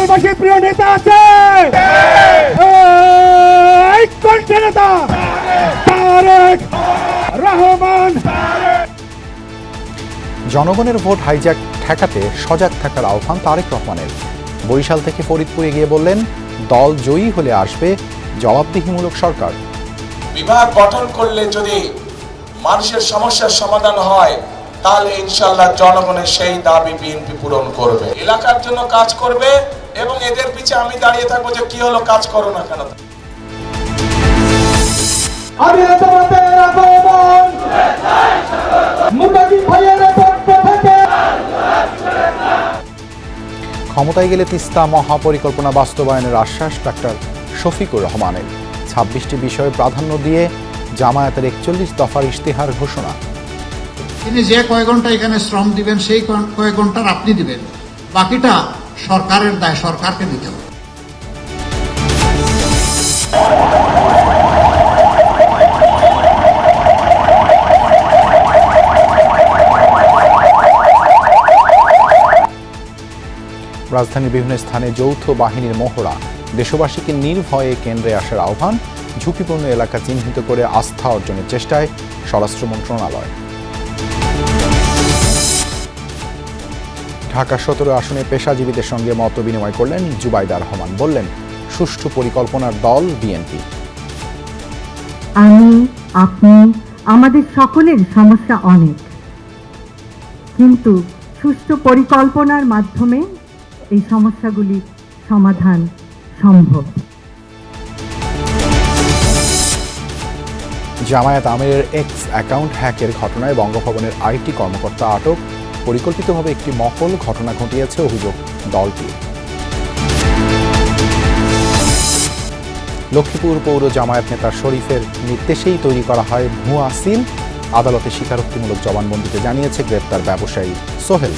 বরিশালবাসীর প্রিয় নেতা আছে, এই কণ্ঠে নেতা তারেক রহমান। জনগণের ভোট হাইজ্যাক ঠেকাতে সজাগ থাকার আহ্বান তারেক রহমানের। বরিশাল থেকে ফরিদপুরে গিয়ে বললেন, দল জয়ী হলে আসবে জবাবদিহিমূলক সরকার। বিভাগ গঠন করলে যদি মানুষের সমস্যার সমাধান হয়, তাহলে ইনশাআল্লাহ জনগণের সেই দাবি বিএনপি পূরণ করবে, এলাকার জন্য কাজ করবে। এবং এদের পিছে আমি দাঁড়িয়ে থাকবো যে কি হলো, কাজ করো না কেন। আমি তোমাদের আগমন মুতাকিব ভাইয়ের পক্ষ থেকে। ক্ষমতায় গেলে তিস্তা মহাপরিকল্পনা বাস্তবায়নের আশ্বাস ডাক্তার শফিকুর রহমানের। 26টি বিষয়ে প্রাধান্য দিয়ে জামায়াতের 41 দফার ইশতেহার ঘোষণা। তিনি যে কয়েক ঘন্টা এখানে শ্রম দিবেন, সেই কয়েক ঘন্টার আপনি দিবেন, বাকিটা সরকারের দায়, সরকারকে দিতে হবে। রাজধানীর বিভিন্ন স্থানে যৌথ বাহিনীর মহড়া। দেশবাসীকে নির্ভয়ে কেন্দ্রে আসার আহ্বান। ঝুঁকিপূর্ণ এলাকা চিহ্নিত করে আস্থা অর্জনের চেষ্টায় স্বরাষ্ট্র মন্ত্রণালয়। ঢাকা 17 আসনে পেশাজীবীদের সঙ্গে মত বিনিময় করলেন জুবাইদা রহমান। বললেন, সুষ্ঠু পরিকল্পনার দল বিএনপি। আমি, আপনি, আমাদের সকলের সমস্যা অনেক, কিন্তু সুষ্ঠু পরিকল্পনার মাধ্যমে এই সমস্যাগুলির সমাধান সম্ভব। জামায়াত আমিরের এক্স অ্যাকাউন্ট হ্যাকের ঘটনায় বঙ্গভবনের আইটি কর্মকর্তা আটক। পরিকল্পিতভাবে একটি মহল ঘটনা ঘটিয়েছে অভিযোগ দলটি। লক্ষ্মীপুর পৌর জামায়াত নেতা শরীফের নির্দেশেই তৈরি করা হয় ভুয়া সিল। আদালতে স্বীকারোক্তিমূলক জবানবন্দিতে জানিয়েছে গ্রেপ্তার ব্যবসায়ী সোহেল।